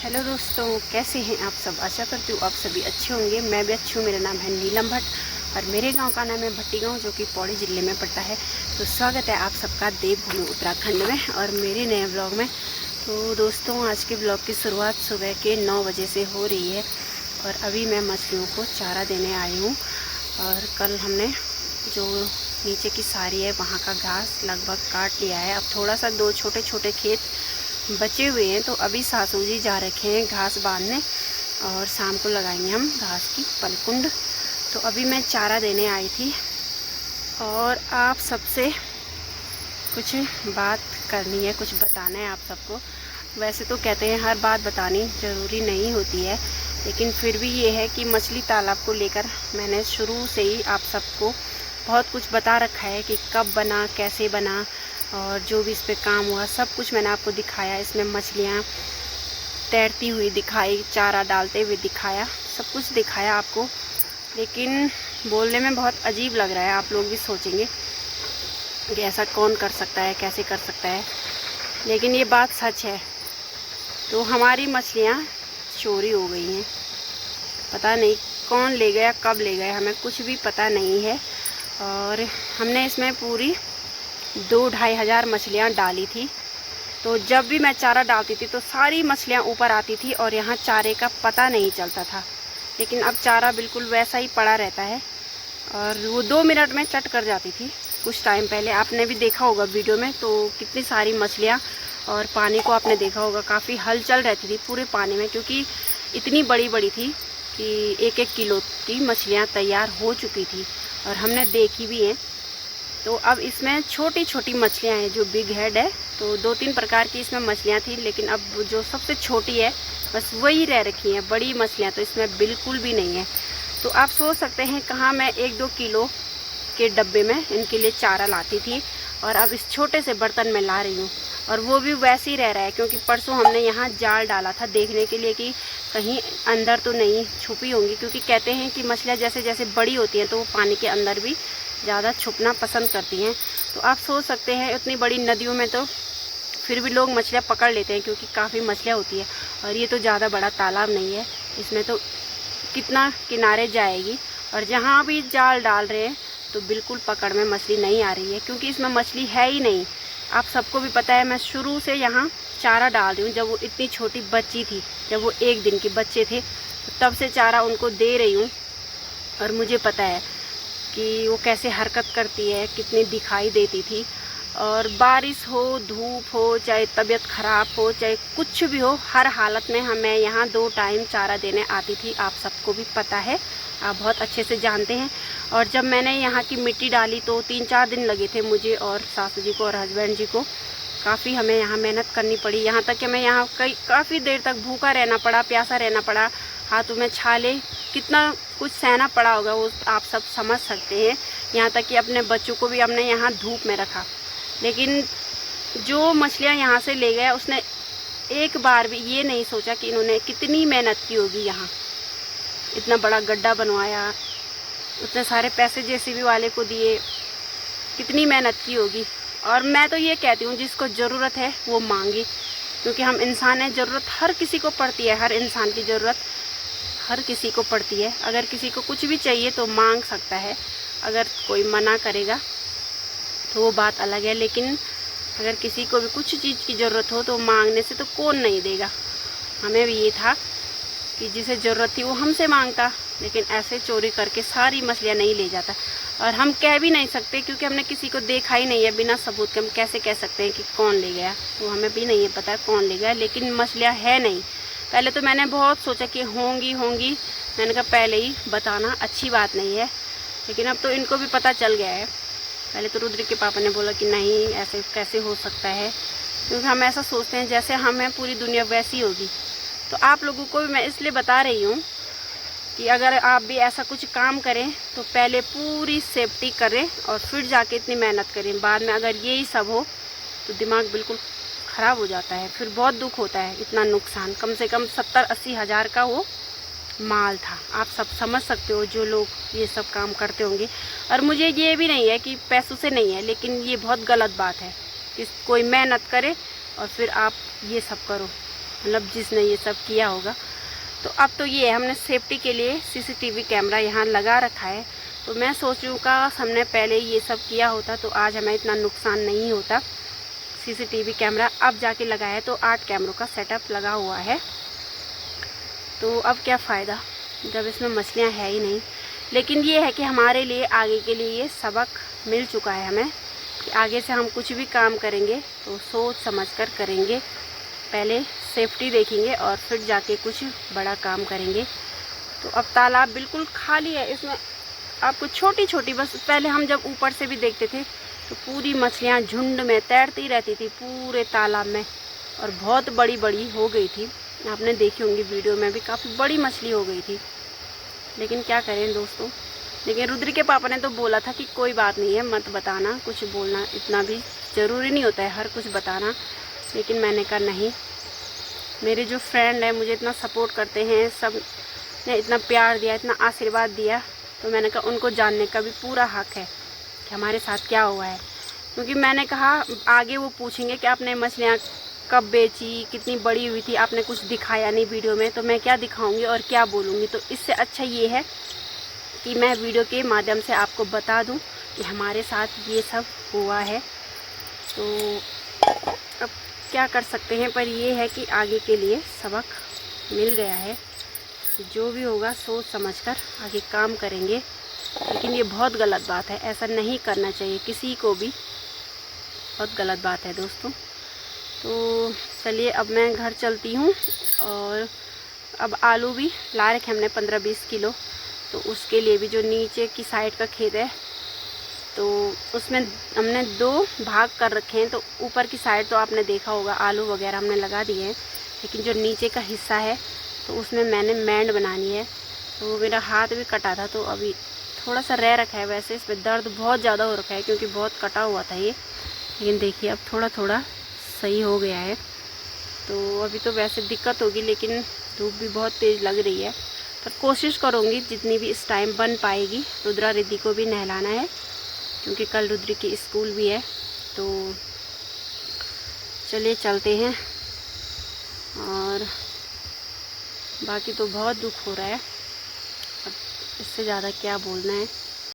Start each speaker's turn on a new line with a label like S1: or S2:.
S1: Hello दोस्तों, कैसे हैं आप सब। आशा करती हूँ आप सभी अच्छे होंगे। मैं भी अच्छी हूँ। मेरा नाम है नीलम भट्ट और मेरे गांव का नाम है भट्टी गांव, जो कि पौड़ी ज़िले में पड़ता है। तो स्वागत है आप सबका देवभूमि उत्तराखंड में और मेरे नए ब्लॉग में। तो दोस्तों, आज के ब्लॉग की शुरुआत सुबह के 9 बजे से हो रही है और अभी मैं मछलियों को चारा देने आई हूँ। और कल हमने जो नीचे की सारी है वहाँ का घास लगभग काट लिया है। अब थोड़ा सा 2 छोटे छोटे खेत बचे हुए हैं, तो अभी सासू जी जा रखे हैं घास बांधने और शाम को लगाएंगे हम घास की पलकुंड। तो अभी मैं चारा देने आई थी और आप सबसे कुछ बात करनी है, कुछ बताना है आप सबको। वैसे तो कहते हैं हर बात बतानी ज़रूरी नहीं होती है, लेकिन फिर भी ये है कि मछली तालाब को लेकर मैंने शुरू से ही आप सबको बहुत कुछ बता रखा है कि कब बना, कैसे बना और जो भी इस पे काम हुआ सब कुछ मैंने आपको दिखाया। इसमें मछलियाँ तैरती हुई दिखाई, चारा डालते हुए दिखाया, सब कुछ दिखाया आपको। लेकिन बोलने में बहुत अजीब लग रहा है, आप लोग भी सोचेंगे कि ऐसा कौन कर सकता है, कैसे कर सकता है, लेकिन ये बात सच है। तो हमारी मछलियाँ चोरी हो गई हैं, पता नहीं कौन ले गया, कब ले गया, हमें कुछ भी पता नहीं है। और हमने इसमें पूरी 2-2.5 हज़ार मछलियाँ डाली थी। तो जब भी मैं चारा डालती थी तो सारी मछलियाँ ऊपर आती थी और यहाँ चारे का पता नहीं चलता था। लेकिन अब चारा बिल्कुल वैसा ही पड़ा रहता है और वो 2 मिनट में चट कर जाती थी। कुछ टाइम पहले आपने भी देखा होगा वीडियो में, तो कितनी सारी मछलियाँ, और पानी को आपने देखा होगा काफ़ी हलचल रहती थी पूरे पानी में, क्योंकि इतनी बड़ी बड़ी थी कि 1-1 किलो की मछलियाँ तैयार हो चुकी थी और हमने देखी भी हैं। तो अब इसमें छोटी छोटी मछलियाँ हैं जो बिग हेड है। तो 2-3 प्रकार की इसमें मछलियाँ थी, लेकिन अब जो सबसे छोटी है बस वही रह रखी हैं। बड़ी मछलियाँ तो इसमें बिल्कुल भी नहीं है। तो आप सोच सकते हैं कहाँ मैं 1-2 किलो के डब्बे में इनके लिए चारा लाती थी और अब इस छोटे से बर्तन में ला रही हूँ। और वो भी वैसे ही रह रहा है, क्योंकि परसों हमने यहाँ जाल डाला था देखने के लिए कि कहीं अंदर तो नहीं छुपी होंगी, क्योंकि कहते हैं कि मछलियाँ जैसे जैसे बड़ी होती हैं तो वो पानी के अंदर भी ज़्यादा छुपना पसंद करती हैं। तो आप सोच सकते हैं इतनी बड़ी नदियों में तो फिर भी लोग मछलियाँ पकड़ लेते हैं, क्योंकि काफ़ी मछलियाँ होती है। और ये तो ज़्यादा बड़ा तालाब नहीं है, इसमें तो कितना किनारे जाएगी। और जहाँ भी जाल डाल रहे हैं तो बिल्कुल पकड़ में मछली नहीं आ रही है, क्योंकि इसमें मछली है ही नहीं। आप सबको भी पता है, मैं शुरू से यहाँ चारा डाल रही हूँ। जब वो इतनी छोटी बच्ची थी, जब वो 1 दिन के बच्चे थे, तो तब से चारा उनको दे रही हूँ। और मुझे पता है कि वो कैसे हरकत करती है, कितनी दिखाई देती थी। और बारिश हो, धूप हो, चाहे तबीयत ख़राब हो, चाहे कुछ भी हो, हर हालत में हमें यहाँ 2 टाइम चारा देने आती थी। आप सबको भी पता है, आप बहुत अच्छे से जानते हैं। और जब मैंने यहाँ की मिट्टी डाली तो 3-4 दिन लगे थे मुझे और सासू जी को और हस्बैंड जी को। काफ़ी हमें यहाँ मेहनत करनी पड़ी, यहाँ तक कि हमें यहाँ काफ़ी देर तक भूखा रहना पड़ा, प्यासा रहना पड़ा, हाथों में छाले, कितना कुछ सहना पड़ा होगा वो आप सब समझ सकते हैं। यहाँ तक कि अपने बच्चों को भी हमने यहाँ धूप में रखा। लेकिन जो मछलियाँ यहाँ से ले गया उसने एक बार भी ये नहीं सोचा कि इन्होंने कितनी मेहनत की होगी। यहाँ इतना बड़ा गड्ढा बनवाया, उतने सारे पैसे जेसीबी वाले को दिए, कितनी मेहनत की होगी। और मैं तो ये कहती हूँ जिसको ज़रूरत है वो मांगे, क्योंकि हम इंसान हैं, ज़रूरत हर किसी को पड़ती है, हर इंसान की ज़रूरत हर किसी को पड़ती है। अगर किसी को कुछ भी चाहिए तो मांग सकता है, अगर कोई मना करेगा तो वो बात अलग है। लेकिन अगर किसी को भी कुछ चीज़ की ज़रूरत हो तो मांगने से तो कौन नहीं देगा। हमें भी ये था कि जिसे ज़रूरत थी वो हमसे मांगता, लेकिन ऐसे चोरी करके सारी मछलियाँ नहीं ले जाता। और हम कह भी नहीं सकते, क्योंकि हमने किसी को देखा ही नहीं है। बिना सबूत के हम कैसे कह सकते हैं कि कौन ले गया, वो हमें भी नहीं है पता कौन ले गया। लेकिन मछलियाँ है नहीं। पहले तो मैंने बहुत सोचा कि होंगी, मैंने कहा पहले ही बताना अच्छी बात नहीं है, लेकिन अब तो इनको भी पता चल गया है। पहले तो रुद्र के पापा ने बोला कि नहीं, ऐसे कैसे हो सकता है, क्योंकि हम ऐसा सोचते हैं जैसे हम हैं पूरी दुनिया वैसी होगी। तो आप लोगों को भी मैं इसलिए बता रही हूँ कि अगर आप भी ऐसा कुछ काम करें तो पहले पूरी सेफ्टी करें और फिर जाके इतनी मेहनत करें। बाद में अगर यही सब हो तो दिमाग बिल्कुल ख़राब हो जाता है, फिर बहुत दुख होता है। इतना नुकसान, कम से कम 70-80 हज़ार का वो माल था। आप सब समझ सकते हो जो लोग ये सब काम करते होंगे। और मुझे ये भी नहीं है कि पैसों से नहीं है, लेकिन ये बहुत गलत बात है कि कोई मेहनत करे और फिर आप ये सब करो। मतलब जिसने ये सब किया होगा। तो अब तो ये है, हमने सेफ्टी के लिए सीसीटीवी कैमरा यहाँ लगा रखा है। तो मैं सोच रही हूँ काश हमने पहले ये सब किया होता तो आज हमें इतना नुकसान नहीं होता। सीसीटीवी कैमरा अब जाके लगाया है तो 8 कैमरों का सेटअप लगा हुआ है। तो अब क्या फ़ायदा जब इसमें मछलियाँ है ही नहीं। लेकिन ये है कि हमारे लिए आगे के लिए ये सबक मिल चुका है हमें कि आगे से हम कुछ भी काम करेंगे तो सोच समझ कर करेंगे, पहले सेफ्टी देखेंगे और फिर जाके कुछ बड़ा काम करेंगे। तो अब तालाब बिल्कुल खाली है, इसमें आपको छोटी छोटी, बस पहले हम जब ऊपर से भी देखते थे तो पूरी मछलियाँ झुंड में तैरती रहती थी पूरे तालाब में, और बहुत बड़ी बड़ी हो गई थी। आपने देखी होंगी वीडियो में भी, काफ़ी बड़ी मछली हो गई थी। लेकिन क्या करें दोस्तों, लेकिन रुद्र के पापा ने तो बोला था कि कोई बात नहीं है, मत बताना, कुछ बोलना इतना भी ज़रूरी नहीं होता है हर कुछ बताना। लेकिन मैंने कहा नहीं, मेरे जो फ्रेंड है मुझे इतना सपोर्ट करते हैं, सब ने इतना प्यार दिया, इतना आशीर्वाद दिया, तो मैंने कहा उनको जानने का भी पूरा हक है कि हमारे साथ क्या हुआ है। क्योंकि मैंने कहा आगे वो पूछेंगे कि आपने मछलियाँ कब बेची, कितनी बड़ी हुई थी, आपने कुछ दिखाया नहीं वीडियो में, तो मैं क्या दिखाऊंगी और क्या बोलूँगी। तो इससे अच्छा ये है कि मैं वीडियो के माध्यम से आपको बता दूं कि हमारे साथ ये सब हुआ है। तो अब क्या कर सकते हैं, पर ये है कि आगे के लिए सबक मिल गया है। जो भी होगा सोच समझकर आगे काम करेंगे। लेकिन ये बहुत गलत बात है, ऐसा नहीं करना चाहिए किसी को भी, बहुत गलत बात है दोस्तों। तो चलिए अब मैं घर चलती हूँ, और अब आलू भी ला रखे हमने 15-20 किलो। तो उसके लिए भी जो नीचे की साइड का खेत है तो उसमें हमने 2 भाग कर रखे हैं। तो ऊपर की साइड तो आपने देखा होगा आलू वगैरह हमने लगा दिए हैं, लेकिन जो नीचे का हिस्सा है तो उसमें मैंने मैंड बनानी है। तो मेरा हाथ भी कटा था, तो अभी थोड़ा सा रह रखा है। वैसे इसमें दर्द बहुत ज़्यादा हो रखा है क्योंकि बहुत कटा हुआ था ये, लेकिन देखिए अब थोड़ा थोड़ा सही हो गया है। तो अभी तो वैसे दिक्कत होगी, लेकिन धूप भी बहुत तेज़ लग रही है, पर कोशिश करूँगी जितनी भी इस टाइम बन पाएगी। रुद्रा रिद्धि को भी नहलाना है क्योंकि कल रुद्री की स्कूल भी है। तो चलिए चलते हैं, और बाकी तो बहुत दुख हो रहा है, अब इससे ज़्यादा क्या बोलना है।